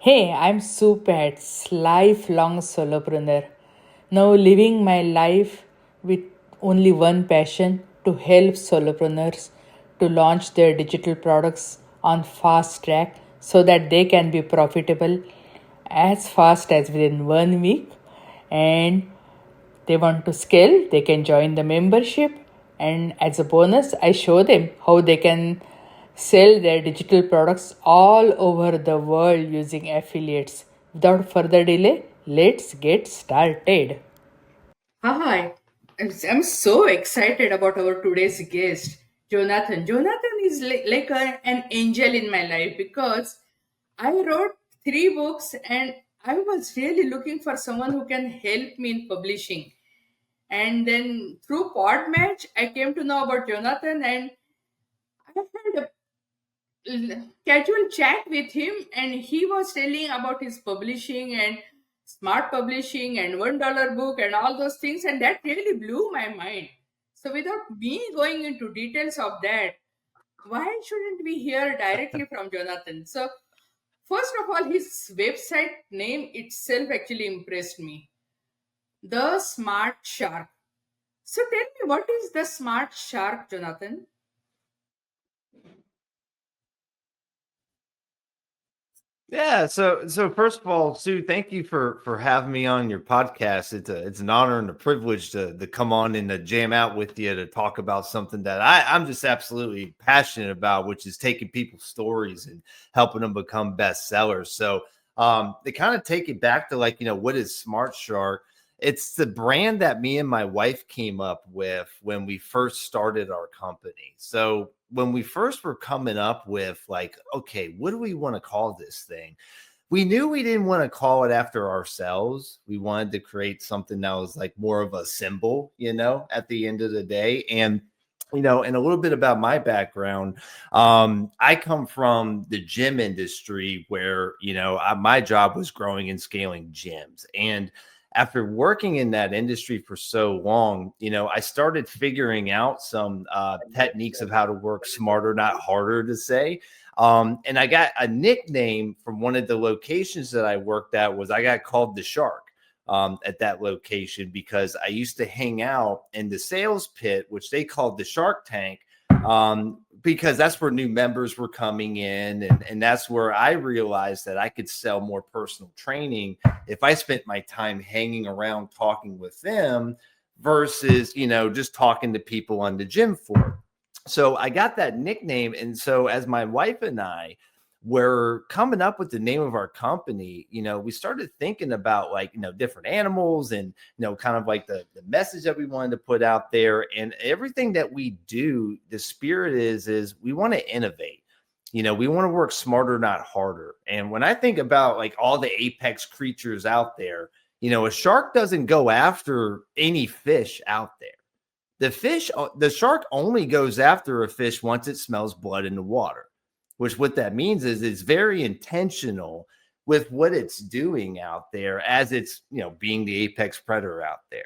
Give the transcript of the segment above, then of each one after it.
Hey, I'm Supats, lifelong solopreneur. Now living my life with only one passion to help solopreneurs to launch their digital products on fast track so that they can be profitable as fast as within 1 week, and they want to scale, they can join the membership. And as a bonus, I show them how they can sell their digital products all over the world using affiliates. Without further delay, let's get started. Hi, I'm so excited about our today's guest, Jonathan. Jonathan is an angel in my life because I wrote three books and I was really looking for someone who can help me in publishing. And then through Podmatch, I came to know about Jonathan, and I had a casual chat with him, and he was telling about his publishing and smart publishing and $1 book and all those things, and that really blew my mind. So, without me going into details of that, why shouldn't we hear directly from Jonathan? So, first of all, his website name itself actually impressed me. The Smart Shark. So tell me, what is the smart shark, Jonathan? Yeah, so first of all, Sue, thank you for having me on your podcast. It's an honor and a privilege to come on and to jam out with you to talk about something that I'm just absolutely passionate about, which is taking people's stories and helping them become bestsellers. So to kind of take it back to what is Smart Shark? It's the brand that me and my wife came up with when we first started our company. So when we first were coming up with like, okay, what do we want to call this thing? We knew we didn't want to call it after ourselves. We wanted to create something that was like more of a symbol, at the end of the day. And and a little bit about my background. I come from the gym industry where, my job was growing and scaling gyms. And after working in that industry for so long, I started figuring out some techniques of how to work smarter, not harder to say. And I got a nickname from one of the locations that I worked at was I got called the Shark at that location because I used to hang out in the sales pit, which they called the Shark Tank, because that's where new members were coming in. And that's where I realized that I could sell more personal training if I spent my time hanging around talking with them versus, just talking to people on the gym floor. So I got that nickname. And so as my wife and I were coming up with the name of our company, we started thinking about like, different animals and, kind of like the message that we wanted to put out there. And everything that we do, the spirit is we want to innovate. We want to work smarter, not harder. And when I think about like all the apex creatures out there, a shark doesn't go after any fish out there. The shark only goes after a fish once it smells blood in the water, which what that means is it's very intentional with what it's doing out there as it's, being the apex predator out there.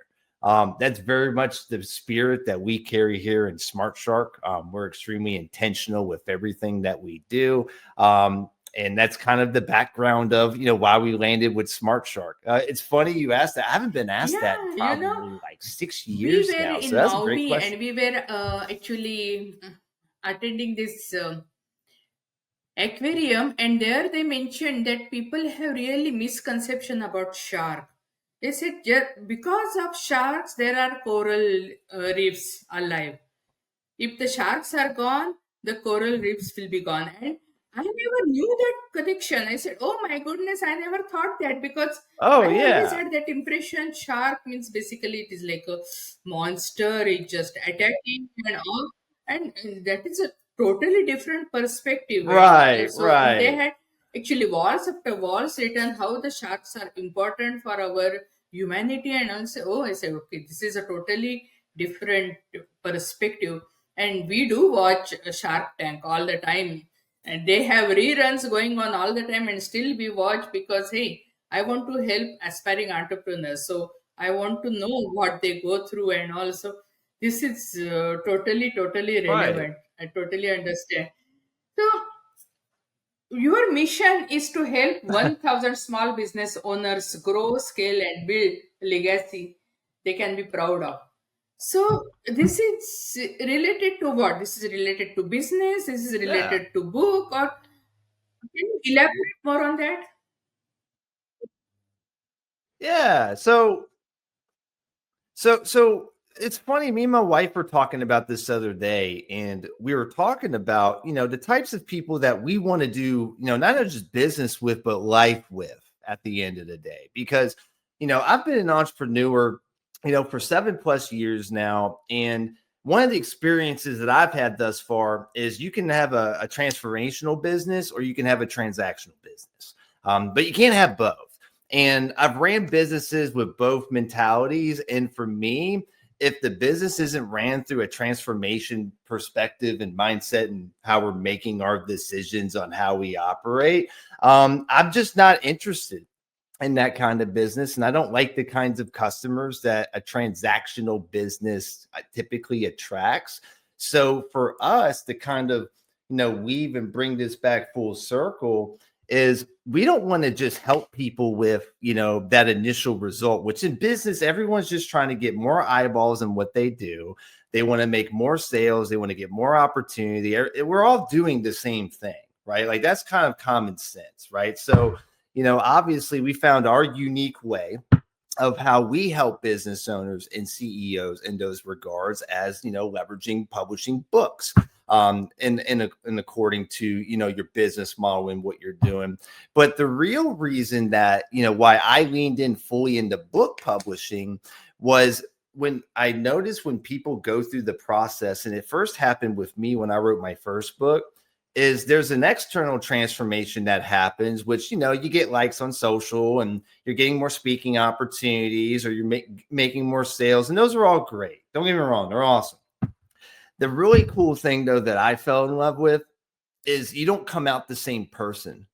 That's very much the spirit that we carry here in Smart Shark. We're extremely intentional with everything that we do. And that's kind of the background of why we landed with Smart Shark. It's funny you asked that. I haven't been asked that in Yeah, probably like six we years were now, so in that's a great Maui and question. we were actually attending this aquarium, and there they mentioned that people have really misconception about shark. They said because of sharks there are coral reefs alive. If the sharks are gone, the coral reefs will be gone. And I never knew that connection. I said, oh my goodness, I never thought that because Oh I always yeah. had that impression shark means basically it is like a monster, it just attacking and all. And that is a totally different perspective. And Right, so they right. had actually walls after walls written how the sharks are important for our humanity. And also, oh, I said, okay, this is a totally different perspective. And we do watch Shark Tank all the time, and they have reruns going on all the time, and still we watch because hey, I want to help aspiring entrepreneurs, so I want to know what they go through. And also this is totally Right. relevant. I totally understand. So Your mission is to help 1,000 small business owners grow, scale, and build a legacy they can be proud of. So, this is related to what? This is related to business, this is Yeah. related to book, or can you elaborate more on that? Yeah. So it's funny. Me and my wife were talking about this other day, and we were talking about the types of people that we want to do not just business with, but life with at the end of the day. Because I've been an entrepreneur for 7+ years now, and one of the experiences that I've had thus far is you can have a transformational business or you can have a transactional business, but you can't have both. And I've ran businesses with both mentalities. And for me, if the business isn't ran through a transformation perspective and mindset and how we're making our decisions on how we operate, I'm just not interested in that kind of business. And I don't like the kinds of customers that a transactional business typically attracts. So for us to kind of, weave and bring this back full circle is we don't want to just help people with, that initial result, which in business, everyone's just trying to get more eyeballs in what they do. They want to make more sales. They want to get more opportunity. We're all doing the same thing, right? Like that's kind of common sense, right? So, obviously we found our unique way of how we help business owners and CEOs in those regards as, leveraging publishing books and according to, your business model and what you're doing. But the real reason that, why I leaned in fully into book publishing was when I noticed when people go through the process, and it first happened with me when I wrote my first book, is there's an external transformation that happens, which you get likes on social and you're getting more speaking opportunities or you're making more sales, and those are all great. Don't get me wrong, they're awesome. The really cool thing though that I fell in love with is you don't come out the same person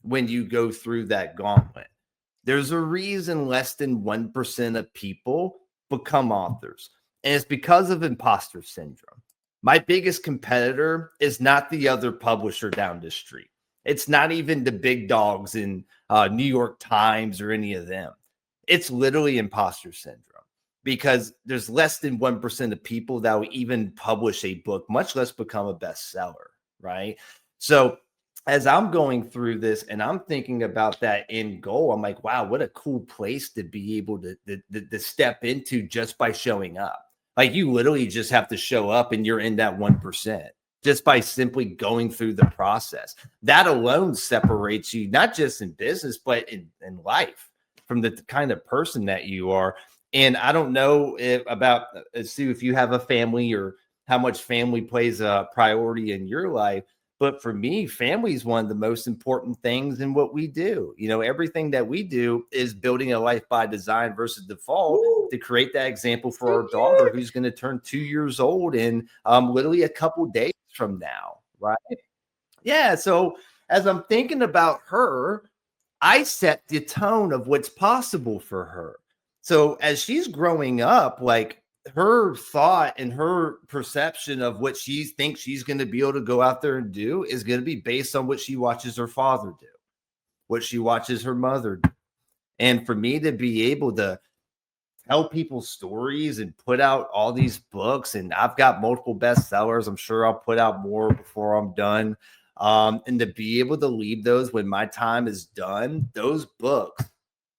when you go through that gauntlet. There's a reason less than 1% of people become authors, and it's because of imposter syndrome. My biggest competitor is not the other publisher down the street. It's not even the big dogs in New York Times or any of them. It's literally imposter syndrome because there's less than 1% of people that will even publish a book, much less become a bestseller, right? So as I'm going through this and I'm thinking about that end goal, I'm like, wow, what a cool place to be able to step into just by showing up. Like you literally just have to show up and you're in that 1% just by simply going through the process. That alone separates you, not just in business, but in life from the kind of person that you are. And I don't know about Sue, if you have a family or how much family plays a priority in your life. But for me, family is one of the most important things in what we do. Everything that we do is building a life by design versus default Ooh, to create that example for so our daughter cute. who's going to turn 2 years old in literally a couple days from now. Right. Yeah. So as I'm thinking about her, I set the tone of what's possible for her. So as she's growing up, like her thought and her perception of what she thinks she's going to be able to go out there and do is going to be based on what she watches her father do, what she watches her mother do. And for me to be able to tell people stories and put out all these books, and I've got multiple bestsellers. I'm sure I'll put out more before I'm done. And to be able to leave those when my time is done, those books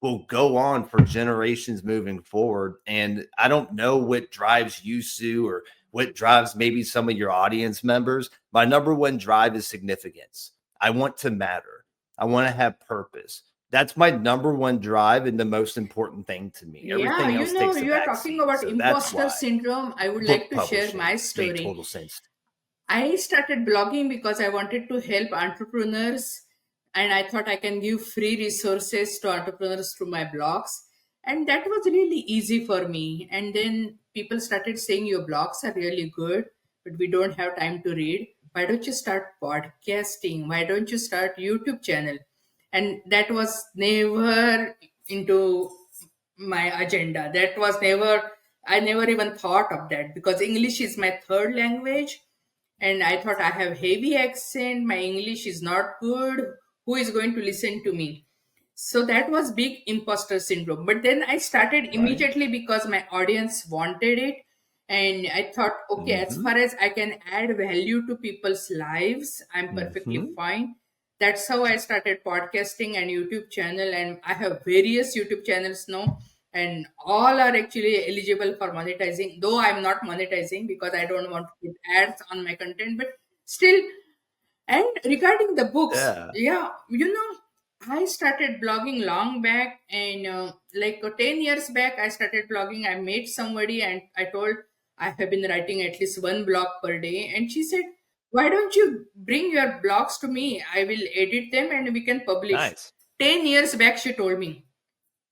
will go on for generations moving forward. And I don't know what drives you, Sue, or what drives maybe some of your audience members. My number one drive is significance. I want to matter. I want to have purpose. That's my number one drive and the most important thing to me. Yeah, Everything else takes a you are back talking seat. about So that's imposter why syndrome. I would like book to share publishing my made story. total sense. I started blogging because I wanted to help entrepreneurs, and I thought I can give free resources to entrepreneurs through my blogs. And that was really easy for me. And then people started saying, your blogs are really good, but we don't have time to read. Why don't you start podcasting? Why don't you start YouTube channel? And that was never into my agenda. That was never, I never even thought of that because English is my third language, And I thought, I have heavy accent, my English is not good, who is going to listen to me? So that was big imposter syndrome. But then I started Right. immediately because my audience wanted it. And I thought, okay, as Hmm. far as I can add value to people's lives, I'm perfectly Hmm. fine. That's how I started podcasting and YouTube channel. And I have various YouTube channels now. And all are actually eligible for monetizing, though I'm not monetizing because I don't want to put ads on my content. But still, and regarding the books, Yeah. yeah, I started blogging long back, and like 10 years back, I started blogging. I met somebody and I told, I have been writing at least one blog per day. And she said, why don't you bring your blogs to me? I will edit them and we can publish. Nice. 10 years back, she told me.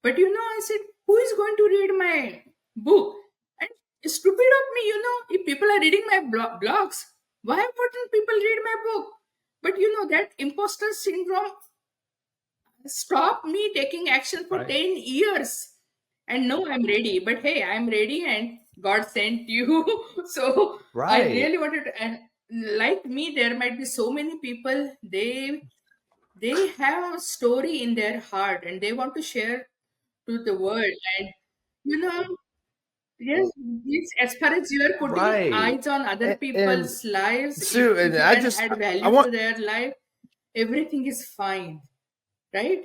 But I said, who is going to read my book? And stupid of me, if people are reading my blogs, why wouldn't people read my book? But that imposter syndrome stopped me taking action for Right. 10 years. And now I'm ready. But hey, I'm ready and God sent you. So I Right. really wanted to, and like me, there might be so many people, they have a story in their heart and they want to share to the world. And you know yes, yes, as far as you are putting Right. eyes on other And people's lives, Sue, if and you I can just add I value want to their life, everything is fine, right?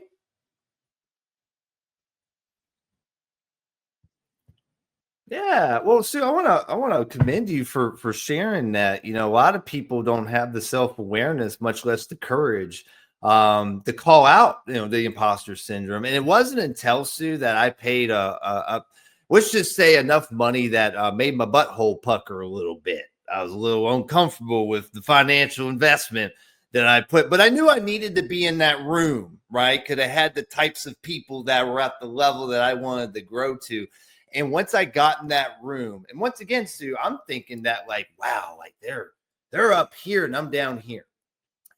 Yeah, well, Sue, I wanna commend you for sharing that. A lot of people don't have the self-awareness, much less the courage to call out, the imposter syndrome. And it wasn't until, Sue, that I paid a let's just say enough money that made my butthole pucker a little bit. I was a little uncomfortable with the financial investment that I put, but I knew I needed to be in that room, right? Because I had the types of people that were at the level that I wanted to grow to. And once I got in that room, and once again, Sue, I'm thinking that like, wow, like they're up here and I'm down here.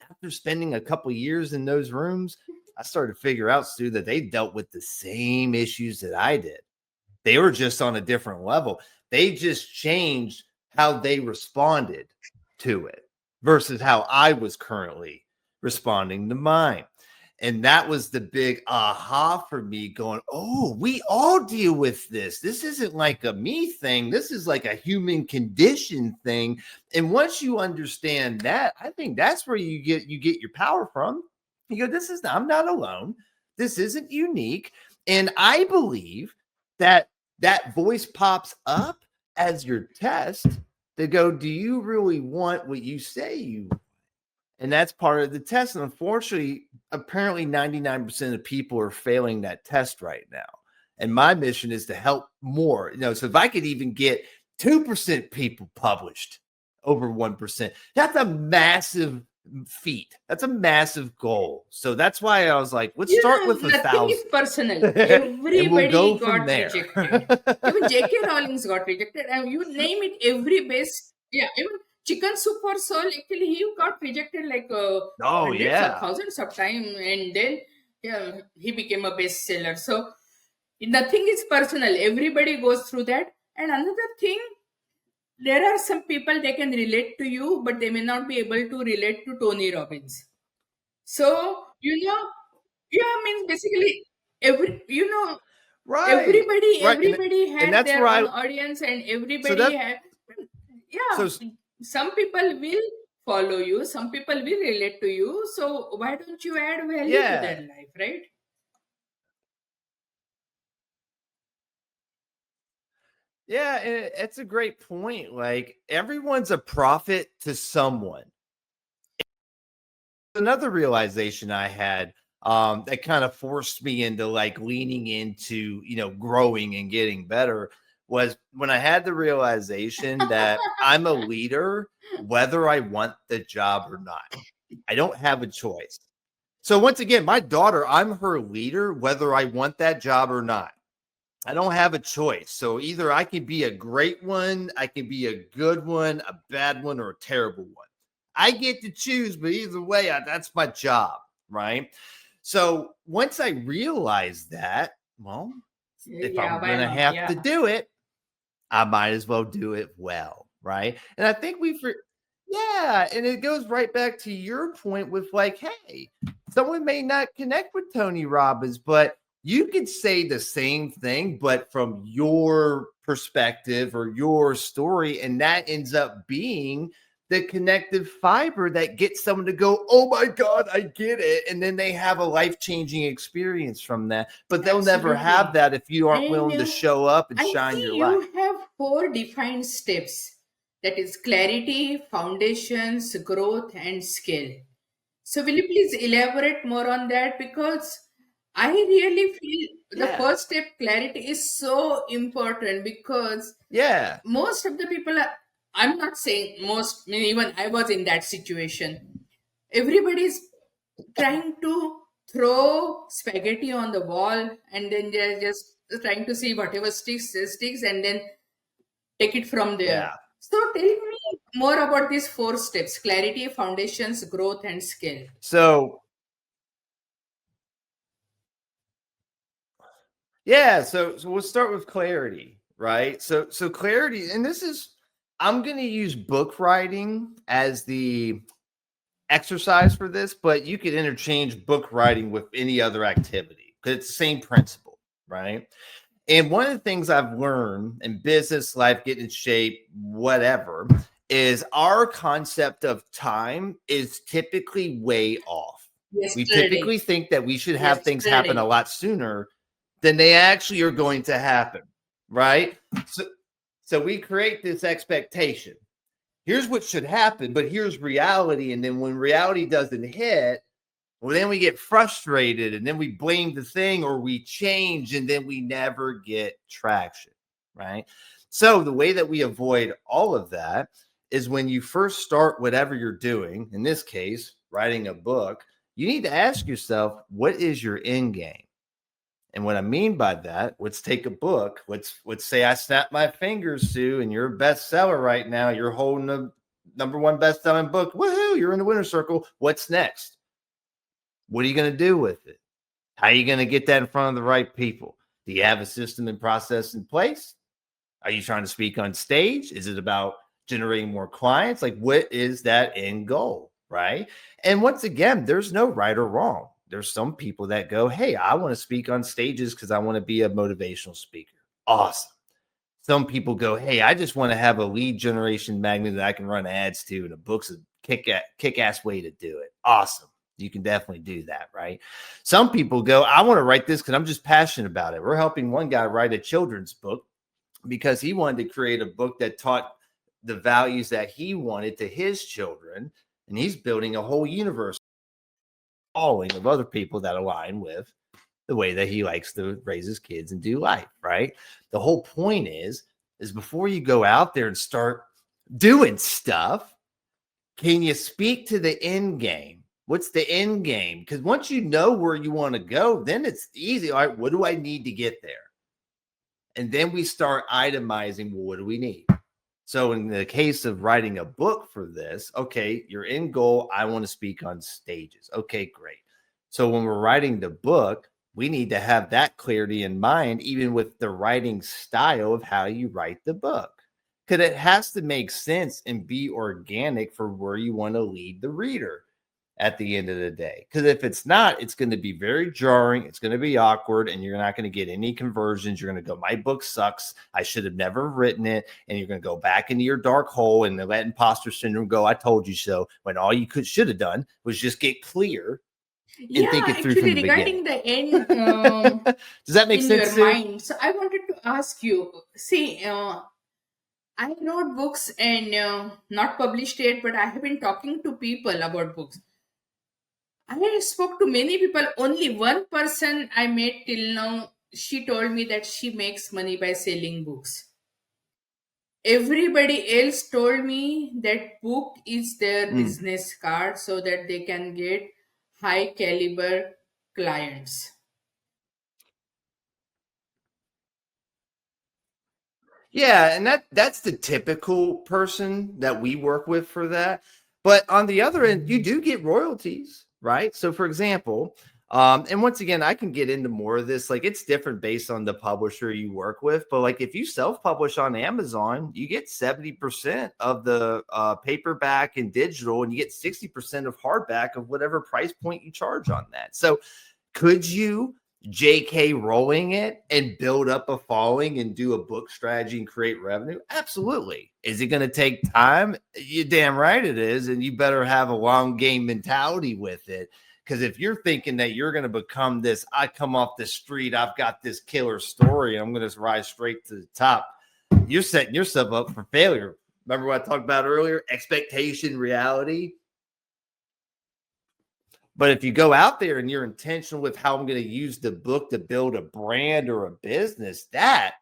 After spending a couple years in those rooms, I started to figure out, Sue, that they dealt with the same issues that I did. They were just on a different level. They just changed how they responded to it versus how I was currently responding to mine. And that was the big aha for me going, oh, we all deal with this. This isn't like a me thing. This is like a human condition thing. And once you understand that, I think that's where you get your power from. You go, I'm not alone. This isn't unique. And I believe that that voice pops up as your test to go, do you really want what you say you want? And that's part of the test. And unfortunately, apparently 99% of people are failing that test right now. And my mission is to help more. So if I could even get 2% people published over 1%, that's a massive feat. That's a massive goal. So that's why I was like, let's start with a Nothing is thousand personal. and we'll go Everybody from got there. rejected. Even J.K. Rowling's got rejected. And you name it, every base. Yeah, even Chicken Soup for Soul, actually, he got rejected like Oh, hundreds or yeah. thousands of times. And then yeah, he became a bestseller. So nothing is personal. Everybody goes through that. And another thing, there are some people they can relate to you, but they may not be able to relate to Tony Robbins. So, yeah, means basically Right. Right. everybody And had that's their where own I audience and so everybody that had, so yeah, some people will follow you, some people will relate to you. So why don't you add value to yeah. their life, right? Yeah, and it's a great point. Like everyone's a prophet to someone. Another realization I had that kind of forced me into like leaning into, growing and getting better was when I had the realization that I'm a leader whether I want the job or not. I don't have a choice. So once again, my daughter, I'm her leader whether I want that job or not. I don't have a choice. So either I can be a great one, I can be a good one, a bad one, or a terrible one. I get to choose, but either way, that's my job, right? So once I realized that, well, if Yeah, I'm why gonna not? have Yeah. to do it, I might as well do it well, right? And I think Yeah, and it goes right back to your point with like, hey, someone may not connect with Tony Robbins, but you could say the same thing, but from your perspective or your story, and that ends up being the connective fiber that gets someone to go, oh my God, I get it. And then they have a life-changing experience from that. But they'll never have Absolutely. that if you aren't And willing to show up and I shine see your light. you have four defined steps, that is clarity, foundations, growth, and scale. So, will you please elaborate more on that? Because I really feel the Yeah. first step, clarity, is so important because Yeah. most of the people are, I'm not saying most, I mean, even I was in that situation. Everybody's trying to throw spaghetti on the wall and then they're just trying to see whatever sticks and then take it from there. Yeah. So tell me more about these four steps: clarity, foundations, growth, and scale. So yeah, so we'll start with clarity, right? So clarity, and this is I'm going to use book writing as the exercise for this, but you could interchange book writing with any other activity because it's the same principle, right? And one of the things I've learned in business, life, getting in shape, whatever, is our concept of time is typically way off. We Yesterday. typically think that we should have things happen a Yesterday. lot sooner than they actually are going to happen, right? So, so we create this expectation. Here's what should happen, but here's reality. And then when reality doesn't hit, well, then we get frustrated and then we blame the thing or we change and then we never get traction, right? So, the way that we avoid all of that is when you first start whatever you're doing, in this case, writing a book, you need to ask yourself, what is your end game? And what I mean by that, let's take a book. Let's say I snap my fingers, Sue, and you're a bestseller right now. You're holding the number one best-selling book. Woohoo! You're in the winner's circle. What's next? What are you going to do with it? How are you going to get that in front of the right people? Do you have a system and process in place? Are you trying to speak on stage? Is it about generating more clients? Like, what is that end goal? Right. And once again, there's no right or wrong. There's some people that go, hey, I want to speak on stages because I want to be a motivational speaker. Awesome. Some people go, hey, I just want to have a lead generation magnet that I can run ads to, and a book's a kick ass way to do it. Awesome. You can definitely do that, right? Some people go, I want to write this because I'm just passionate about it. We're helping one guy write a children's book because he wanted to create a book that taught the values that he wanted to his children. And he's building a whole universe following of other people that align with the way that he likes to raise his kids and do life, right? The whole point is before you go out there and start doing stuff, can you speak to the end game? What's the end game? Because once you know where you want to go, then it's easy. All right, what do I need to get there? And then we start itemizing, well, what do we need? So in the case of writing a book for this, okay, your end goal, I want to speak on stages. Okay, great. So when we're writing the book, we need to have that clarity in mind, even with the writing style of how you write the book. Because it has to make sense and be organic for where you want to lead the reader at the end of the day. Because if it's not, it's going to be very jarring. It's going to be awkward, and you're not going to get any conversions. You're going to go, my book sucks. I should have never written it. And you're going to go back into your dark hole and let imposter syndrome go, I told you so. When all you should have done was just get clear and think Yeah, it through actually, from the beginning. regarding the end Does that make in your sense, Sue? mind, so I wanted to ask you, see, I wrote books and not published yet, but I have been talking to people about books. I spoke to many people. Only one person I met till now, she told me that she makes money by selling books. Everybody else told me that book is their Mm. business card so that they can get high caliber clients. Yeah, and that's the typical person that we work with for that. But on the other end, you do get royalties, right? So for example, And once again, I can get into more of this. Like it's different based on the publisher you work with. But like if you self-publish on Amazon, you get 70% of the paperback and digital, and you get 60% of hardback of whatever price point you charge on that. So could you JK rolling it and build up a following and do a book strategy and create revenue? Absolutely. Is it going to take time? You damn right it is. And you better have a long game mentality with it. Because if you're thinking that you're going to become this, I come off the street, I've got this killer story, I'm going to rise straight to the top, you're setting yourself up for failure. Remember what I talked about earlier? Expectation, reality. But if you go out there and you're intentional with how I'm going to use the book to build a brand or a business, that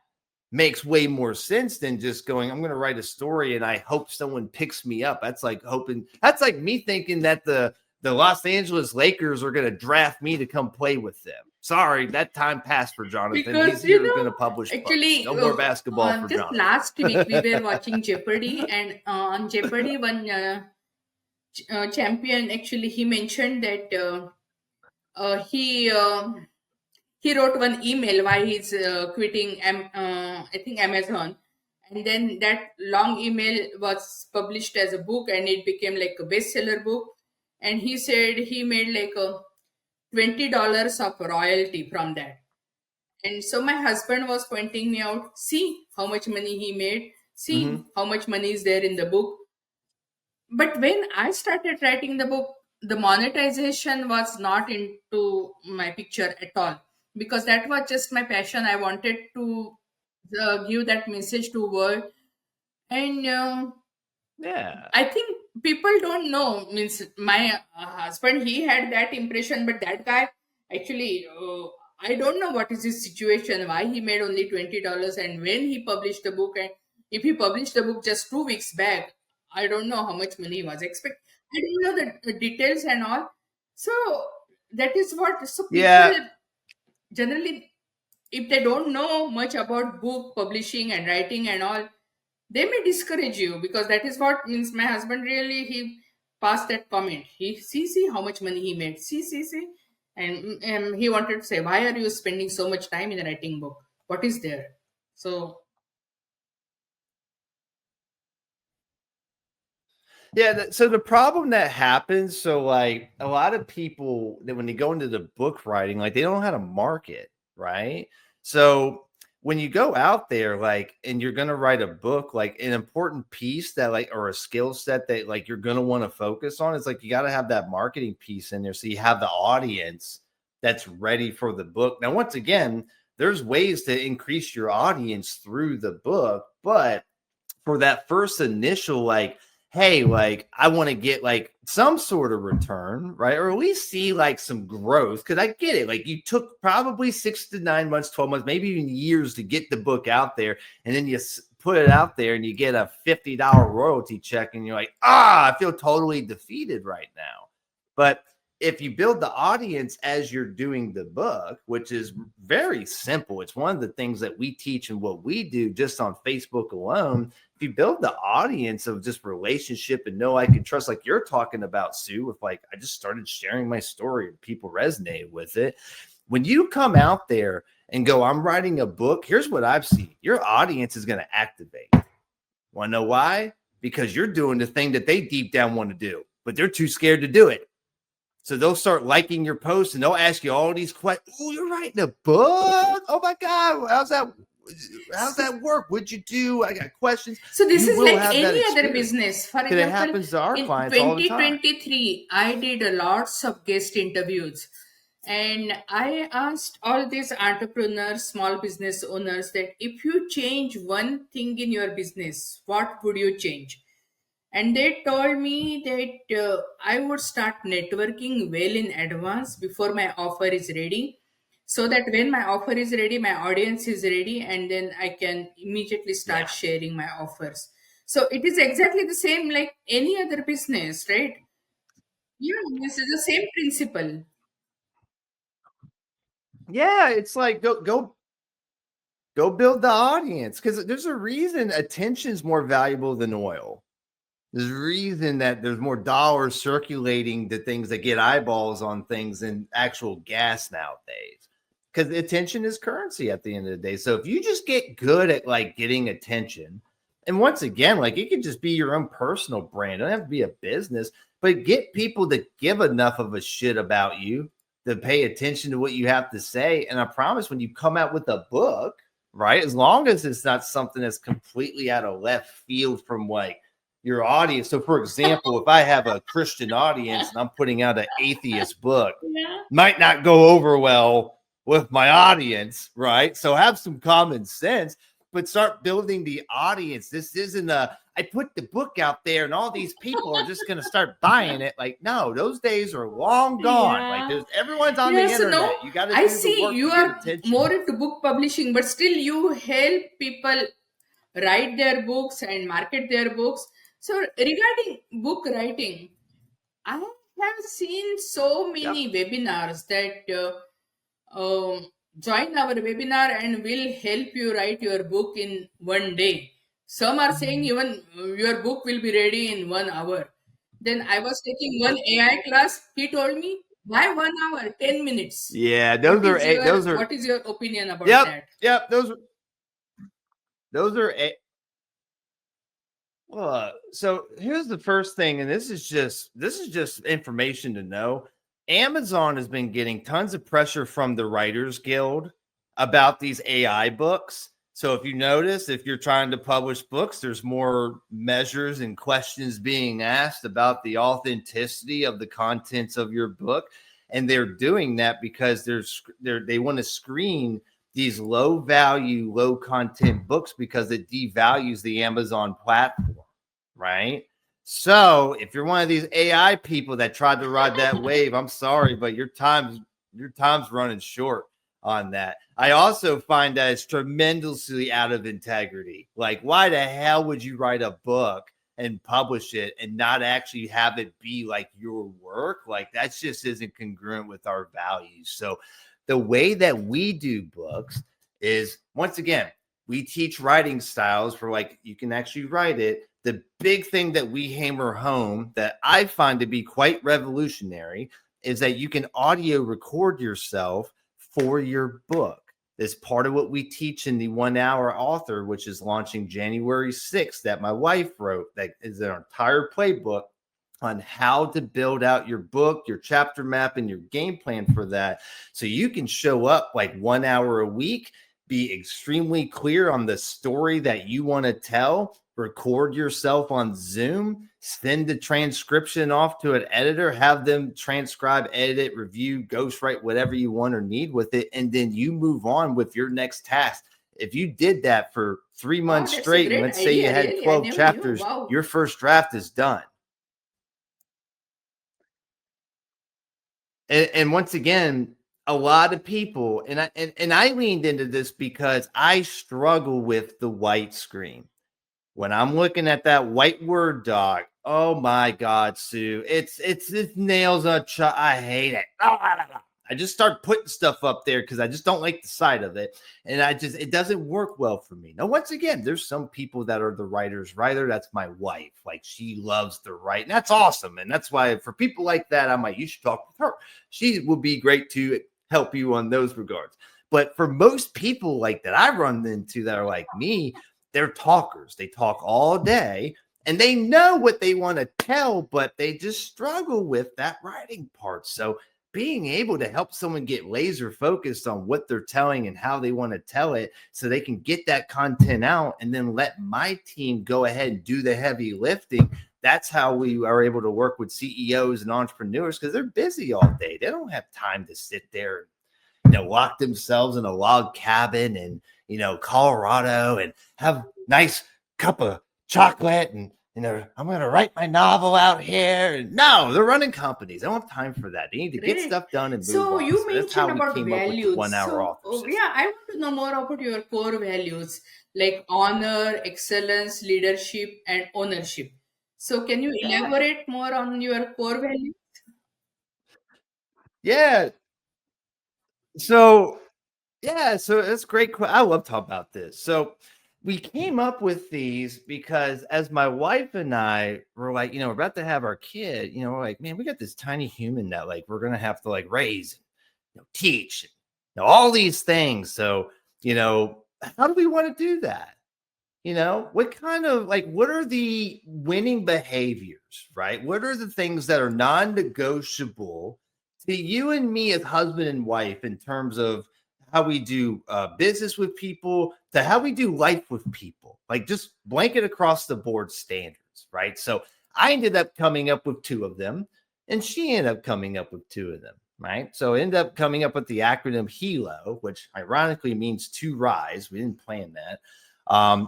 makes way more sense than just going, I'm going to write a story and I hope someone picks me up. That's like hoping, that's like me thinking that the Los Angeles Lakers are going to draft me to come play with them. Sorry, that time passed for Jonathan. He's Because here going to publish books. actually, No more basketball for just Jonathan. last week we were watching Jeopardy, and on Jeopardy, one champion actually he mentioned that he wrote one email why he's quitting I think Amazon, and then that long email was published as a book and it became like a bestseller book. And he said he made like a $20 of royalty from that. And so my husband was pointing me out, see how much money he made, see how much money is there in the book. But when I started writing the book, the monetization was not into my picture at all, because that was just my passion. I wanted to give that message to world. And Yeah. I think people don't know. Means my husband, he had that impression, but that guy actually, I don't know what is his situation. Why he made only $20, and when he published the book, and if he published the book just 2 weeks back, I don't know how much money he was expect. I don't know the details and all. So that is what. So people Yeah. generally, if they don't know much about book publishing and writing and all, they may discourage you, because that is what means my husband really he passed that comment. He see how much money he made, see, and he wanted to say, why are you spending so much time in writing book, what is there? So Yeah, so the problem that happens, so like a lot of people that when they go into the book writing, like they don't know how to market, right? So when you go out there, like, and you're gonna write a book, like an important piece that like or a skill set that like you're gonna want to focus on is like you got to have that marketing piece in there so you have the audience that's ready for the book. Now, once again, there's ways to increase your audience through the book, but for that first initial like, hey, like I want to get like some sort of return, right? Or at least see like some growth. Cause I get it. Like you took probably 6 to 9 months, 12 months, maybe even years to get the book out there. And then you put it out there and you get a $50 royalty check and you're like, I feel totally defeated right now. But if you build the audience as you're doing the book, which is very simple, it's one of the things that we teach and what we do just on Facebook alone. If you build the audience of just relationship and know I can trust, like you're talking about, Sue, with like I just started sharing my story and people resonate with it. When you come out there and go, I'm writing a book, here's what I've seen. Your audience is going to activate. Want to know why? Because you're doing the thing that they deep down want to do, but they're too scared to do it. So they'll start liking your posts and they'll ask you all these questions. Oh, you're writing a book? Oh my God. How's that work? What'd you do? I got questions. so this You is will like have that any other experience. business. For Because it example, happens to our in clients all the time. 2023 I did a lots of guest interviews, and I asked all these entrepreneurs, small business owners, that if you change one thing in your business, what would you change? And they told me that I would start networking well in advance before my offer is ready, so that when my offer is ready, my audience is ready, and then I can immediately Yeah. start sharing my offers. So it is exactly the same like any other business, right? Yeah, this is the same principle. Yeah. It's like go build the audience. Because there's a reason attention is more valuable than oil. There's a reason that there's more dollars circulating to things that get eyeballs on things than actual gas nowadays. Because attention is currency at the end of the day. So if you just get good at like getting attention, and once again, like it could just be your own personal brand, it don't have to be a business, but get people to give enough of a shit about you to pay attention to what you have to say. And I promise when you come out with a book, right, as long as it's not something that's completely out of left field from like your audience. So, for example, if I have a Christian audience and I'm putting out an atheist book, Yeah. might not go over well with my audience, right? So, have some common sense, but start building the audience. This isn't a I put the book out there and all these people are just going to start buying it. Like, no, those days are long gone. Like, Yeah. there's everyone's on the Yes, no, internet. You got to I do the see work you to get are attention. more into book publishing, but still you help people write their books and market their books. So, regarding book writing, I have seen so Yep. many webinars that join our webinar and will help you write your book in one day. Some are saying even your book will be ready in 1 hour. Then I was taking one AI class. He told me, why 1 hour, 10 minutes? Yeah, What those are is your those are what is your opinion about yep, that? yep, those are well, so here's the first thing, and this is just information to know. Amazon has been getting tons of pressure from the Writers Guild about these AI books. So if you notice, if you're trying to publish books, there's more measures and questions being asked about the authenticity of the contents of your book. And they're doing that because they want to screen these low value, low content books because it devalues the Amazon platform, right? So if you're one of these AI people that tried to ride that wave, I'm sorry, but your time's running short on that. I also find that it's tremendously out of integrity. Like, why the hell would you write a book and publish it and not actually have it be like your work? Like, that just isn't congruent with our values. So the way that we do books is, once again, we teach writing styles for like you can actually write it. The big thing that we hammer home that I find to be quite revolutionary is that you can audio record yourself for your book. That's part of what we teach in the 1 hour author, which is launching January 6th, that my wife wrote. That is an entire playbook on how to build out your book, your chapter map, and your game plan for that. So you can show up like 1 hour a week, be extremely clear on the story that you want to tell, record yourself on Zoom, send the transcription off to an editor, have them transcribe, edit, review, ghostwrite, whatever you want or need with it. And then you move on with your next task. If you did that for 3 months Wow, that's a straight, and great let's say you idea. had Really, I 12 never knew. chapters, Wow, your first draft is done. And once again, a lot of people, and I leaned into this because I struggle with the white screen. When I'm looking at that white Word doc, oh my God, Sue, it's nails on I hate it. I just start putting stuff up there because I just don't like the sight of it, and it doesn't work well for me. Now, once again, there's some people that are the writer's writer. That's my wife. Like, she loves to write, and that's awesome. And that's why for people like that, I'm like, you should talk with her. She would be great to help you on those regards. But for most people like that I run into that are like me, they're talkers. They talk all day and they know what they want to tell, but they just struggle with that writing part. So being able to help someone get laser focused on what they're telling and how they want to tell it so they can get that content out and then let my team go ahead and do the heavy lifting. That's how we are able to work with CEOs and entrepreneurs because they're busy all day. They don't have time to sit there and lock themselves in a log cabin in Colorado and have nice cup of chocolate and I'm going to write my novel out here. And no, they're running companies. They don't have time for that. They need to get great. stuff done and move So on. you So that's how mentioned we about came up with the values. 1 hour So author system. yeah, I want to know more about your core values like honor, excellence, leadership, and ownership. So can you elaborate more on your core values? Yeah. So, yeah. So that's great. I love talking about this. So We came up with these because as my wife and I were like, we're about to have our kid, we're like, man, we got this tiny human that like we're gonna have to like raise, teach, all these things. So, how do we want to do that? What kind of like what are the winning behaviors, right? What are the things that are non-negotiable to you and me as husband and wife in terms of how we do business with people, to how we do life with people, like just blanket across the board standards, right? So I ended up coming up with two of them, and she ended up coming up with two of them, right? So I ended up coming up with the acronym HELO, which ironically means to rise. We didn't plan that.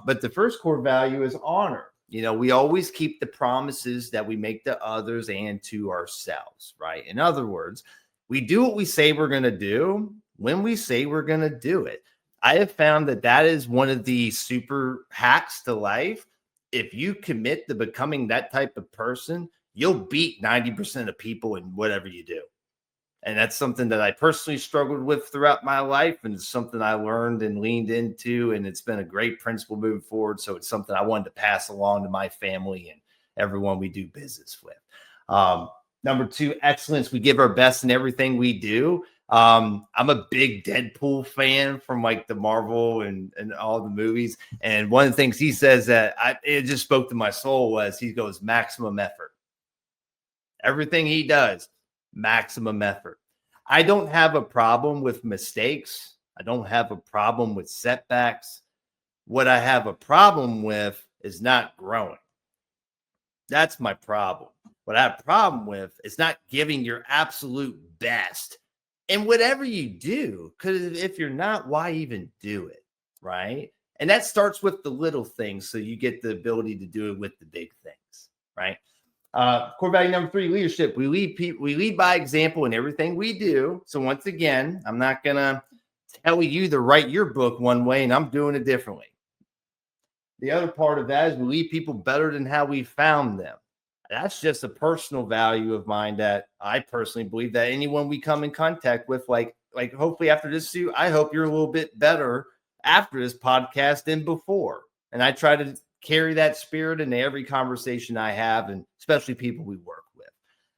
But the first core value is honor. We always keep the promises that we make to others and to ourselves, right? In other words, we do what we say we're going to do when we say we're going to do it. I have found that that is one of the super hacks to life. If you commit to becoming that type of person, you'll beat 90% of people in whatever you do. And that's something that I personally struggled with throughout my life. And it's something I learned and leaned into. And it's been a great principle moving forward. So it's something I wanted to pass along to my family and everyone we do business with. Number two, excellence. We give our best in everything we do. I'm a big Deadpool fan from like the Marvel and all the movies. And one of the things he says that it just spoke to my soul was he goes, maximum effort. Everything he does, maximum effort. I don't have a problem with mistakes. I don't have a problem with setbacks. What I have a problem with is not growing. That's my problem. What I have a problem with is not giving your absolute best in whatever you do. Because if you're not, why even do it? Right. And that starts with the little things. So you get the ability to do it with the big things. Right. Core value number 3, leadership. We lead by example in everything we do. So once again, I'm not gonna tell you to write your book one way and I'm doing it differently. The other part of that is we lead people better than how we found them. That's just a personal value of mine that I personally believe that anyone we come in contact with, like hopefully after this suit, I hope you're a little bit better after this podcast than before. And I try to carry that spirit into every conversation I have, and especially people we work with.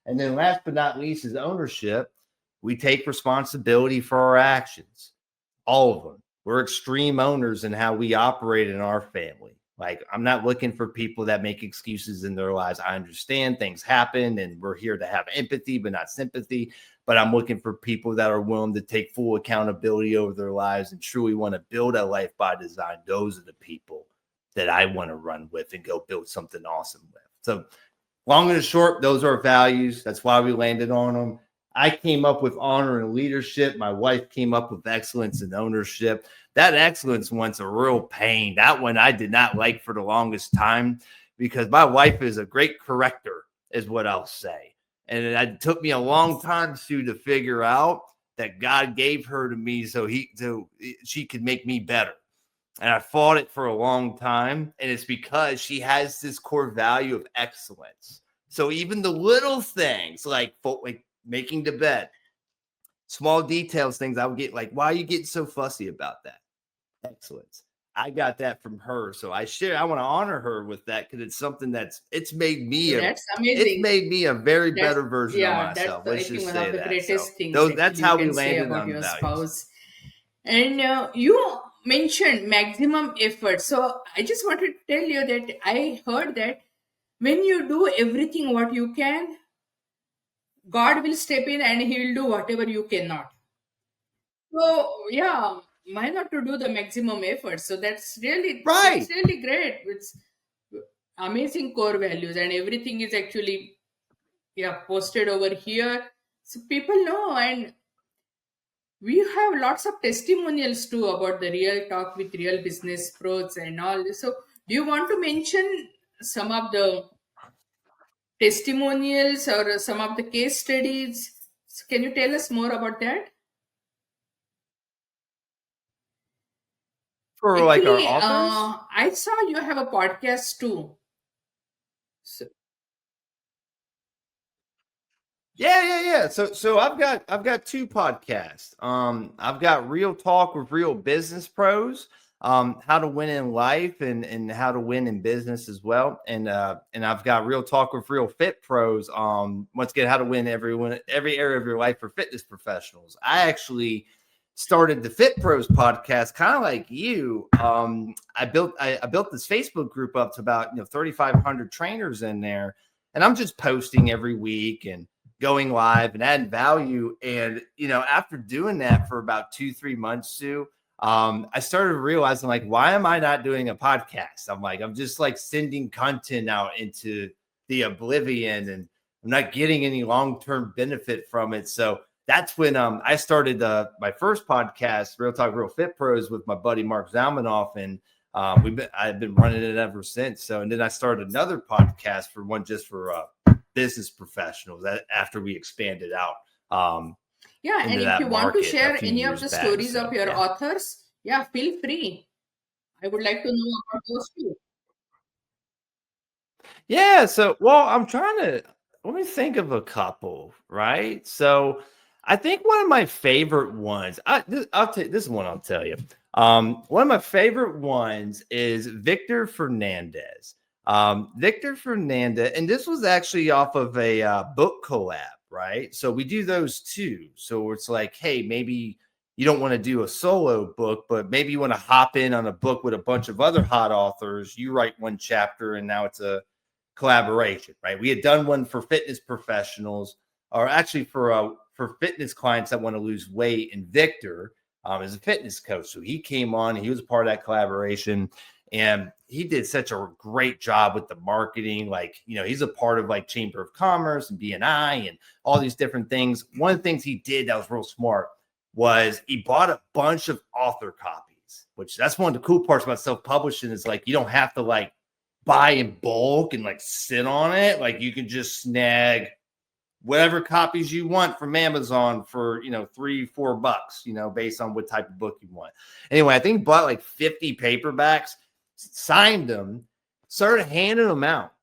And then last but not least is ownership. We take responsibility for our actions, all of them. We're extreme owners in how we operate in our family. Like, I'm not looking for people that make excuses in their lives. I understand things happen and we're here to have empathy, but not sympathy. But I'm looking for people that are willing to take full accountability over their lives and truly want to build a life by design. Those are the people that I want to run with and go build something awesome with. So, long and short, those are values. That's why we landed on them. I came up with honor and leadership. My wife came up with excellence and ownership. That excellence one's a real pain. That one I did not like for the longest time because my wife is a great corrector, is what I'll say. And it took me a long time, Sue, to figure out that God gave her to me so she could make me better. And I fought it for a long time. And it's because she has this core value of excellence. So even the little things like making the bed, small details, things I would get like, why are you getting so fussy about that? Excellence. I got that from her. So I want to honor her with that because it's something it's made me That's amazing. a very That's, better version of yeah, that's myself. I Let's think just one say of the that. So greatest things that's actually you how we can say landed about on your values. spouse. And you mentioned maximum effort. So I just wanted to tell you that I heard that when you do everything what you can, God will step in and He will do whatever you cannot. So yeah, why not to do the maximum effort? So that's Right. really great. It's amazing core values, and everything is actually posted over here, so people know. And we have lots of testimonials too about the real talk with real business pros and all. So do you want to mention some of the testimonials or some of the case studies? So can you tell us more about that? For like our Actually, authors. I saw you have a podcast too. So, Yeah. So I've got two podcasts. I've got Real Talk with Real Business Pros. how to win in life and how to win in business as well. And I've got Real Talk with Real Fit Pros. Once again, how to win every area of your life for fitness professionals. I actually started the Fit Pros podcast kind of like you. I built this Facebook group up to about 3,500 trainers in there, and I'm just posting every week and going live and adding value. And after doing that for about 2-3 months, Sue, I started realizing, like, why am I not doing a podcast? I'm just like sending content out into the oblivion, and I'm not getting any long-term benefit from it. So that's when I started my first podcast, Real Talk Real Fit Pros, with my buddy Mark Zalmanoff, and I've been running it ever since. So, and then I started another podcast for business professionals after we expanded out Yeah, and into if you that want to market a share few any of years the back. stories of So your yeah. authors, yeah, feel free. I would like to know about those too. Yeah. So, well, let me think of a couple, right? So, I think one of my favorite ones, I'll tell you, this is one I'll tell you. One of my favorite ones is Victor Fernandez. Victor Fernandez, and this was actually off of a book collab, right? So, we do those too. So, it's like, hey, maybe you don't want to do a solo book, but maybe you want to hop in on a book with a bunch of other hot authors. You write one chapter, and now it's a collaboration, right? We had done one for fitness professionals, or actually for fitness clients that want to lose weight. And Victor is a fitness coach, so he came on. He was a part of that collaboration, and he did such a great job with the marketing. Like, he's a part of like Chamber of Commerce and BNI and all these different things. One of the things he did that was real smart was he bought a bunch of author copies, which that's one of the cool parts about self-publishing, is like you don't have to like buy in bulk and like sit on it. Like, you can just snag whatever copies you want from Amazon for $3-4, based on what type of book you want. Anyway, I think he bought like 50 paperbacks, signed them, started handing them out.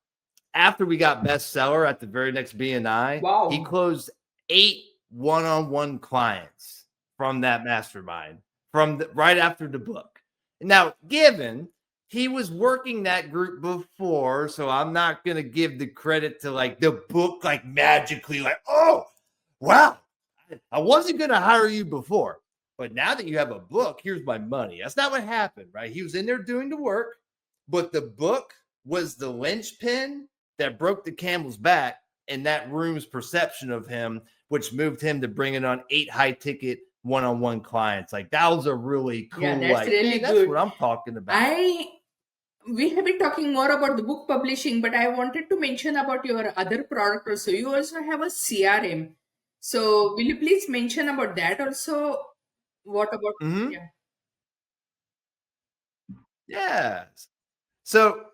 After we got bestseller at the very next BNI, Wow. he closed 8 one-on-one clients from that mastermind right after the book. Now, given he was working that group before, so I'm not going to give the credit to like the book, like magically, like, oh, wow, I wasn't going to hire you before, but now that you have a book, here's my money. That's not what happened, right? He was in there doing the work, but the book was the linchpin that broke the camel's back in that room's perception of him, which moved him to bringing on 8 high-ticket one-on-one clients. Like, that was a really cool, Yeah, that's like, really man, that's good. what I'm talking about. We have been talking more about the book publishing, but I wanted to mention about your other product also. You also have a CRM. So will you please mention about that also? What about, Mm-hmm. yeah. Yeah. So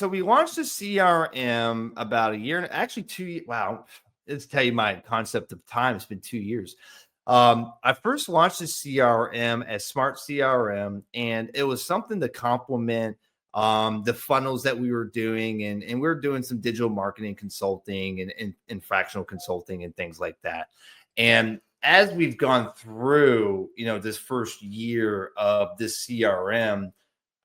we launched the CRM about a year, actually 2 years. Wow. Let's tell you my concept of time. It's been 2 years. I first launched the CRM as Smart CRM, and it was something to complement the funnels that we were doing. And we were doing some digital marketing consulting and fractional consulting and things like that. And as we've gone through, this first year of this CRM,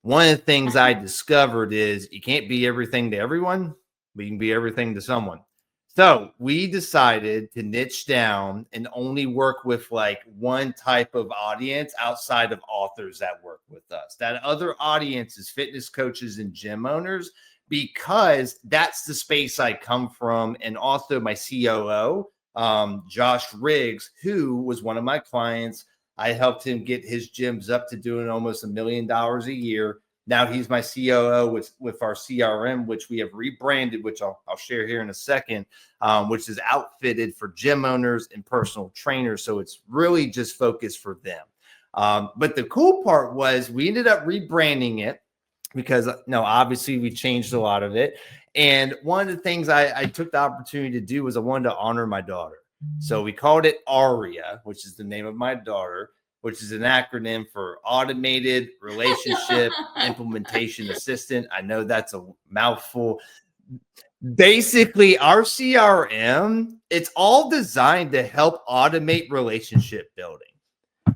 one of the things I discovered is you can't be everything to everyone, but you can be everything to someone. So we decided to niche down and only work with like one type of audience outside of authors that work with us. That other audience is fitness coaches and gym owners, because that's the space I come from. And also my COO, Josh Riggs, who was one of my clients. I helped him get his gyms up to doing almost $1 million a year. Now he's my COO with our CRM, which we have rebranded, which I'll share here in a second, which is outfitted for gym owners and personal trainers. So it's really just focused for them. But the cool part was we ended up rebranding it because, obviously we changed a lot of it. And one of the things I took the opportunity to do was I wanted to honor my daughter. So we called it ARIA, which is the name of my daughter, which is an acronym for Automated Relationship Implementation Assistant. I know that's a mouthful. Basically, our CRM, it's all designed to help automate relationship building.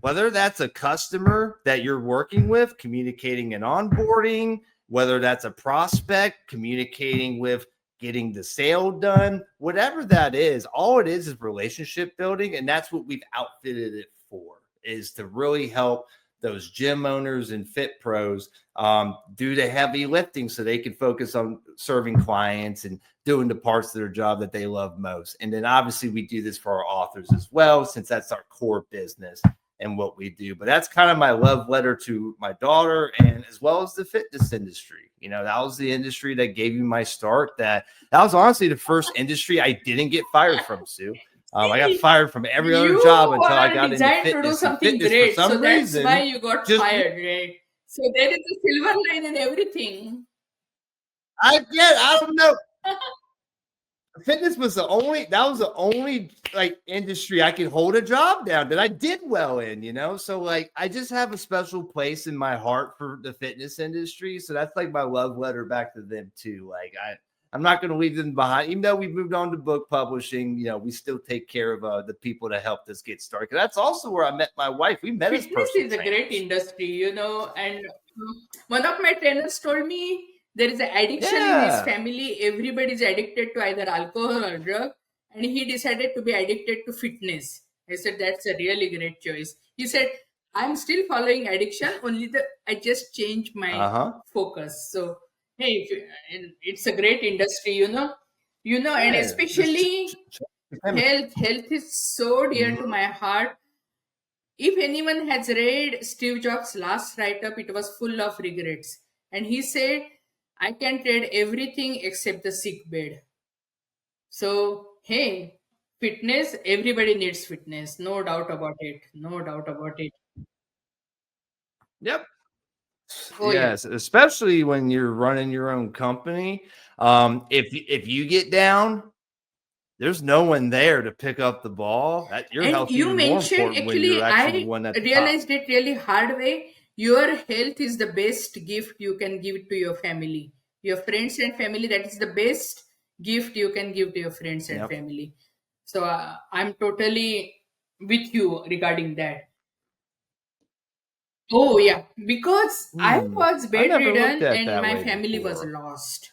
whether that's a customer that you're working with, communicating and onboarding, whether that's a prospect, communicating with getting the sale done, whatever that is, all it is relationship building. And that's what we've outfitted it for, is to really help those gym owners and fit pros do the heavy lifting so they can focus on serving clients and doing the parts of their job that they love most. And then obviously we do this for our authors as well, since that's our core business and what we do. But that's kind of my love letter to my daughter, and as well as the fitness industry. You know, that was the industry that gave me my start. That was honestly the first industry I didn't get fired from, Sue. I got See, fired from every other you job until I are got into designed to do fitness. And something fitness, for great. So some that's why reason, you got just fired, right? So there is a silver line in everything. I don't know. Fitness was the only like industry I could hold a job down that I did well in, you know. So like I just have a special place in my heart for the fitness industry. So that's like my love letter back to them too. Like I'm not going to leave them behind, even though we moved on to book publishing. You know, we still take care of the people that helped us get started. That's also where I met my wife. We met as Fitness personal is a great trainers. industry, and one of my trainers told me there is an addiction in his Yeah. family. Everybody is addicted to either alcohol or drug, and he decided to be addicted to fitness. I said that's a really great choice. He said I'm still following addiction, only I just changed my Uh-huh. focus. So hey, and it's a great industry, and Yeah. Just especially health is so dear to Mhm. my heart. If anyone has read Steve Jobs' last write up, it was full of regrets. And he said, I can trade everything except the sick bed. So, hey, fitness, everybody needs fitness. No doubt about it. No doubt about it. Yep. Oh, yeah. Yes, especially when you're running your own company. If you get down, there's no one there to pick up the ball. That your And health you even more mentioned, important when you're actually, actually the I one at the top. realized it really hard way. Your health is the best gift you can give to your family. Your friends and family, that is the best gift you can give to your friends and Yep. family. So I'm totally with you regarding that. Oh, yeah. Because I was I never looked bedridden at it and that my way family was before. lost.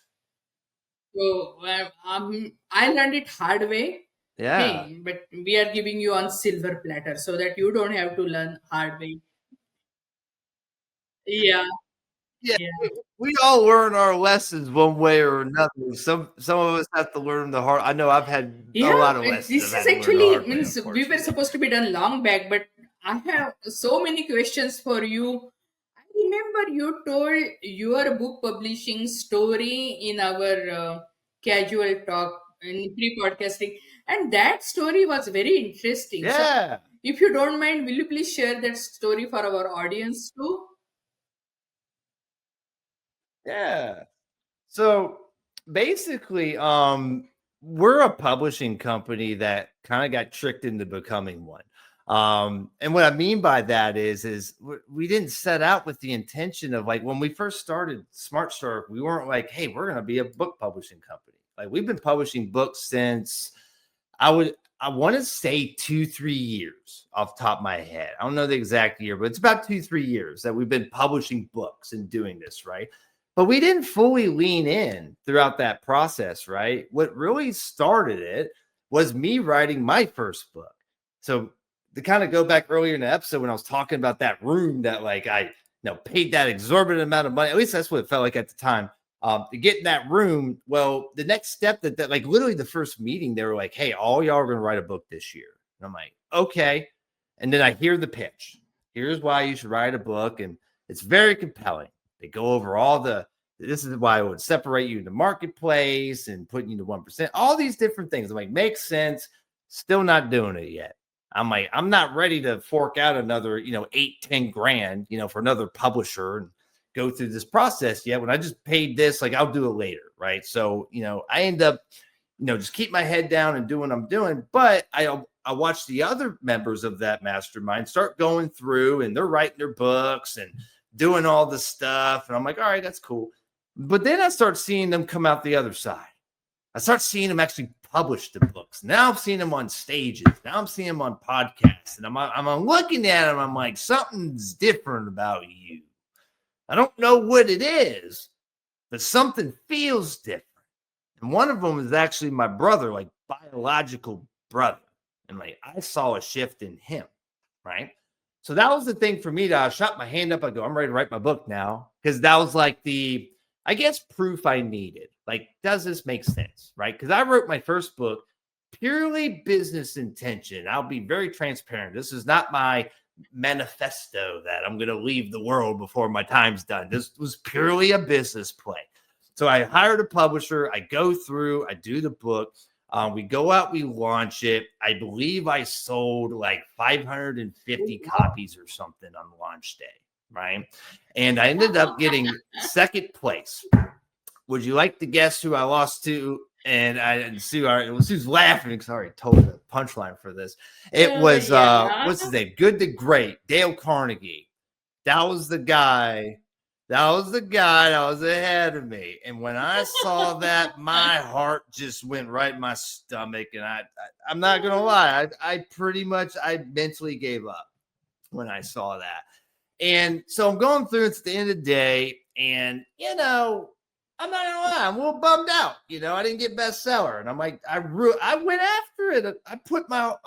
So I learned it hard way. Yeah. Hey, but we are giving you on silver platter so that you don't have to learn hard way. Yeah, Yeah, yeah, we all learn our lessons one way or another. Some of us have to learn the hard. I know I've had a yeah. lot of lessons I've This is had to learn the actually hard way, means we were unfortunately. supposed to be done long back, but I have so many questions for you. I remember you told your book publishing story in our casual talk in pre-podcasting, and that story was very interesting. So, Yeah. if you don't mind, will you please share that story for our audience too? Yeah. So basically, we're a publishing company that kind of got tricked into becoming one. And what I mean by that is we didn't set out with the intention of, like, when we first started Smart Start, we weren't like, hey, we're going to be a book publishing company. Like, we've been publishing books since I want to say 2-3 years off the top of my head. I don't know the exact year, but it's about 2-3 years that we've been publishing books and doing this, right? But we didn't fully lean in throughout that process, right? What really started it was me writing my first book. So to kind of go back earlier in the episode when I was talking about that room that, like, I paid that exorbitant amount of money. At least that's what it felt like at the time, to get in that room. Well, the next step that like literally the first meeting, they were like, hey, all y'all are going to write a book this year. And I'm like, okay. And then I hear the pitch. Here's why you should write a book. And it's very compelling. They go over this is why I would separate you in the marketplace and putting you to 1%, all these different things. I'm like, makes sense. Still not doing it yet. I'm like, I'm not ready to fork out another, 8-10 grand, for another publisher and go through this process yet. When I just paid this, like, I'll do it later. Right. So, I end up, just keep my head down and do what I'm doing. But I watch the other members of that mastermind start going through, and they're writing their books and doing all this stuff. And I'm like, all right, that's cool. But then I start seeing them come out the other side. I start seeing them actually published the books. Now I'm seeing them on stages. Now I'm seeing them on podcasts. And I'm looking at them. I'm like, something's different about you. I don't know what it is, but something feels different. And one of them is actually my brother, like biological brother. And like I saw a shift in him, right? So that was the thing for me that I shot my hand up. I go, I'm ready to write my book now. Because that was like the, I guess, proof I needed. Like, does this make sense? Right? Because I wrote my first book purely business intention. I'll be very transparent. This is not my manifesto that I'm going to leave the world before my time's done. This was purely a business play. So I hired a publisher. I go through, I do the book. We go out, we launch it. I believe I sold like 550 copies or something on launch day, right? And I ended up getting second place. Would you like to guess who I lost to? And Sue's laughing because I already told the punchline for this. It was what's his name? Good to Great, Dale Carnegie. That was the guy. That was the guy that was ahead of me. And when I saw that, my heart just went right in my stomach. And I'm not going to lie. I mentally gave up when I saw that. And so I'm going through, it's the end of the day. And, I'm not going to lie. I'm a little bummed out. I didn't get bestseller. And I'm like, I went after it. I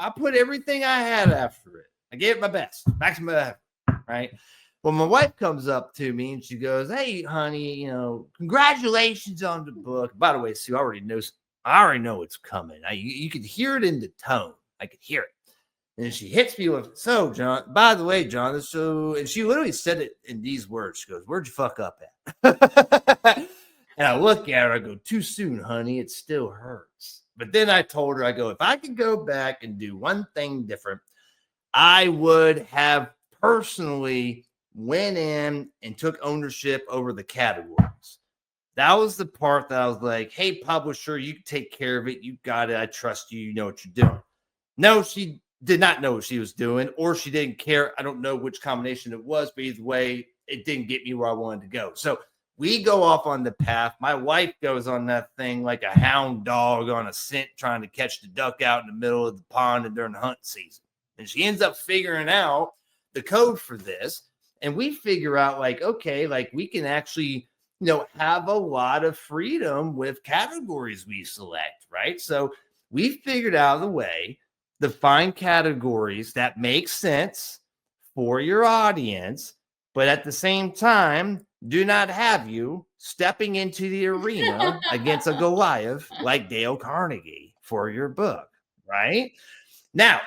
put everything I had after it. I gave it my best, maximum effort, right? Well, my wife comes up to me and she goes, "Hey, honey, congratulations on the book." By the way, Sue, I already know it's coming. You could hear it in the tone. I could hear it. And she hits me with, "So, John, by the way, John, and she literally said it in these words. She goes, "Where'd you fuck up at?" And I look at her, I go, "Too soon, honey. It still hurts." But then I told her, I go, if I could go back and do one thing different, I would have personally went in and took ownership over the categories. That was the part that I was like, "Hey, publisher, you take care of it. You got it. I trust you. You know what you're doing." No, she did not know what she was doing, or she didn't care. I don't know which combination it was, but either way, it didn't get me where I wanted to go. So we go off on the path. My wife goes on that thing like a hound dog on a scent trying to catch the duck out in the middle of the pond and during hunt season. And she ends up figuring out the code for this. And we figure out like, okay, like we can actually, have a lot of freedom with categories we select, right? So we figured out the way to find categories that make sense for your audience, but at the same time, do not have you stepping into the arena against a Goliath like Dale Carnegie for your book, right? Now,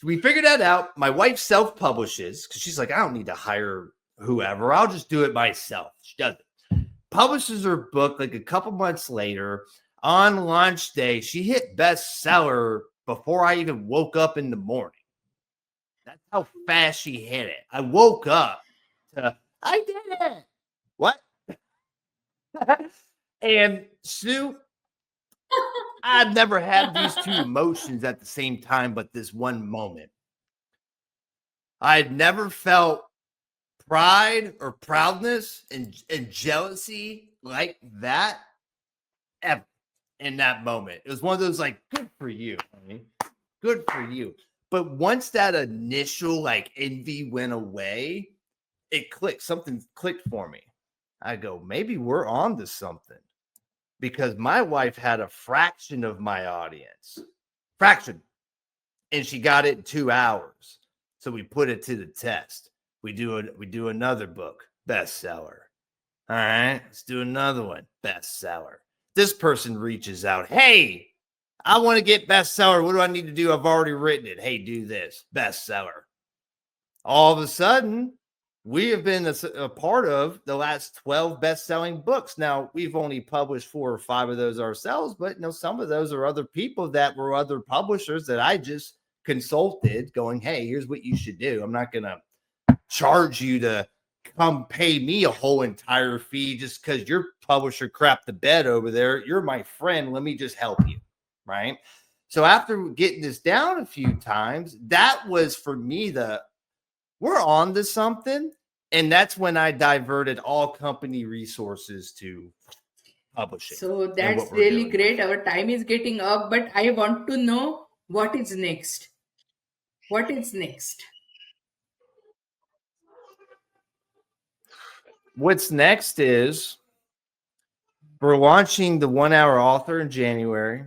we figured that out. My wife self-publishes because she's like, "I don't need to hire whoever. I'll just do it myself." She does it. Publishes her book like a couple months later. On launch day, she hit bestseller before I even woke up in the morning. That's how fast she hit it. I woke up to, I did it. What? And Sue, I've never had these two emotions at the same time, but this one moment. I'd never felt pride or proudness and jealousy like that ever in that moment. It was one of those like, good for you, honey. Good for you. But once that initial like envy went away, it clicked. Something clicked for me. I go, maybe we're on to something, because my wife had a fraction of my audience, and she got it in 2 hours. So we put it to the test. We do another book, bestseller. All right, let's do another one, bestseller. This person reaches out, "Hey, I want to get bestseller. What do I need to do? I've already written it. Hey, do this, bestseller." All of a sudden, we have been a part of the last 12 best-selling books. Now, we've only published 4 or 5 of those ourselves, but some of those are other people that were other publishers that I just consulted going, "Hey, here's what you should do. I'm not going to charge you to come pay me a whole entire fee just because your publisher crapped the bed over there. You're my friend. Let me just help you." Right? So after getting this down a few times, that was for me we're on to something. And that's when I diverted all company resources to publishing So and that's what we're really doing with great. it. Our time is getting up, but I want to know what is next. What is next? What's next is we're launching the 1 Hour Author in January.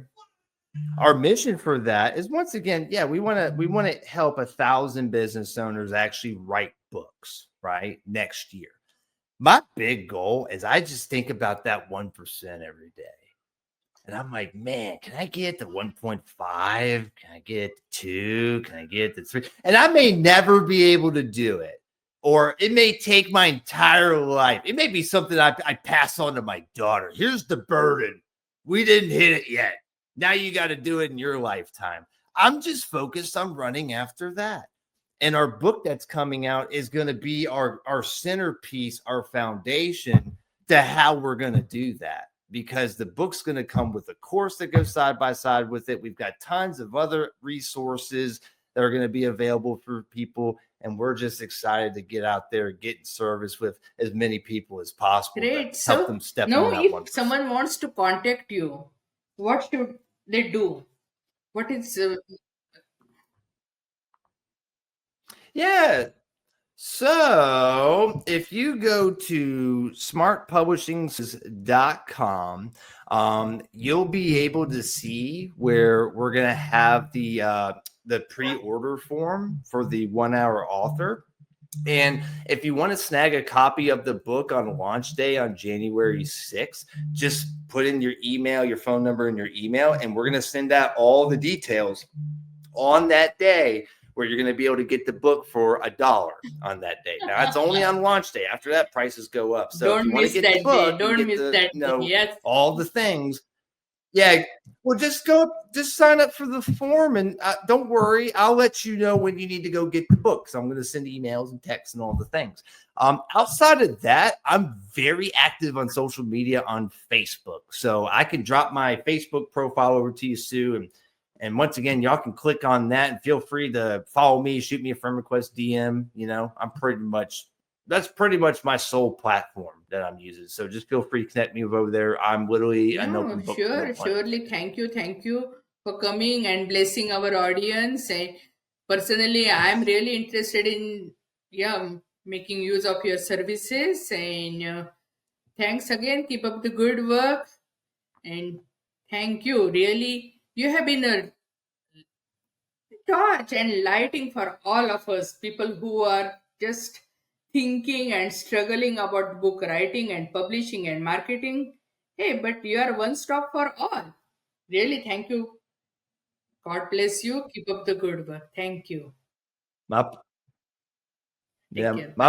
Our mission for that is, once again, we want to help 1,000 business owners actually write books, right, next year. My big goal is I just think about that 1% every day. And I'm like, man, can I get to 1.5? Can I get to 2? Can I get to 3? And I may never be able to do it. Or it may take my entire life. It may be something I pass on to my daughter. Here's the burden. We didn't hit it yet. Now you got to do it in your lifetime. I'm just focused on running after that. And our book that's coming out is going to be our centerpiece, our foundation to how we're going to do that, because the book's going to come with a course that goes side by side with it. We've got tons of other resources that are going to be available for people. And we're just excited to get out there and get in service with as many people as possible to Great. help So them step now, into that if 1%. someone wants to contact you, what should they do? What is Yeah. So if you go to smartpublishings.com, you'll be able to see where we're going to have the pre-order form for the 1 Hour Author. And if you want to snag a copy of the book on launch day on January 6th, just put in your email, your phone number, and your email, and we're going to send out all the details on that day, where you're going to be able to get the book for $1 on that day. Now, that's only on launch day. After that, prices go up. So if don't you want to miss get the that day. book and Don't get miss the, that day. Yes. all the things, well, just sign up for the form, and don't worry, I'll let you know when you need to go get the book. So I'm going to send emails and texts and all the things. Outside of that, I'm very active on social media on Facebook. So I can drop my Facebook profile over to you, Sue. And once again, y'all can click on that and feel free to follow me, shoot me a friend request, DM. That's pretty much my sole platform that I'm using. So just feel free to connect me over there. I'm literally an No, open book from the plenty. surely. Thank you for coming and blessing our audience. And personally, I'm really interested in making use of your services. And thanks again. Keep up the good work. And thank you. Really, you have been a torch and lighting for all of us, people who are just thinking and struggling about book writing and publishing and marketing. Hey, but you are one stop for all. Really, thank you. God bless you. Keep up the good work. Thank you. My, Take yeah, care. my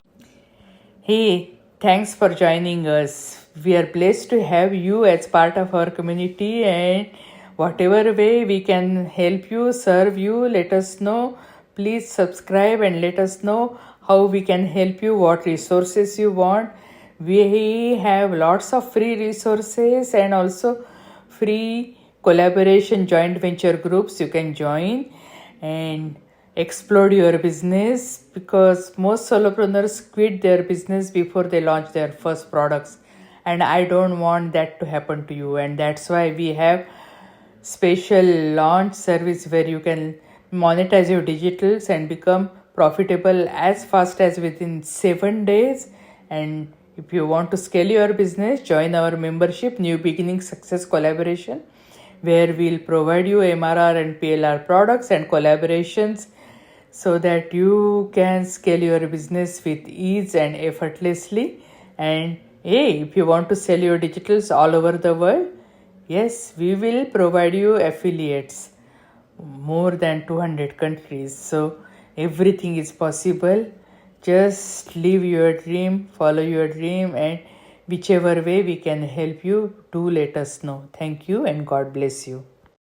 Hey, thanks for joining us. We are blessed to have you as part of our community, and whatever way we can help you, serve you, let us know. Please subscribe and let us know how we can help you, what resources you want. We have lots of free resources and also free collaboration joint venture groups you can join and explode your business, because most solopreneurs quit their business before they launch their first products, and I don't want that to happen to you. And that's why we have special launch service where you can monetize your digitals and become profitable as fast as within 7 days. And if you want to scale your business, join our membership New Beginning Success Collaboration, where we'll provide you MRR and PLR products and collaborations so that you can scale your business with ease and effortlessly. And hey, if you want to sell your digitals all over the world, yes, we will provide you affiliates more than 200 countries. So everything is possible. Just live your dream, follow your dream, and whichever way we can help you, do let us know. Thank you and God bless you.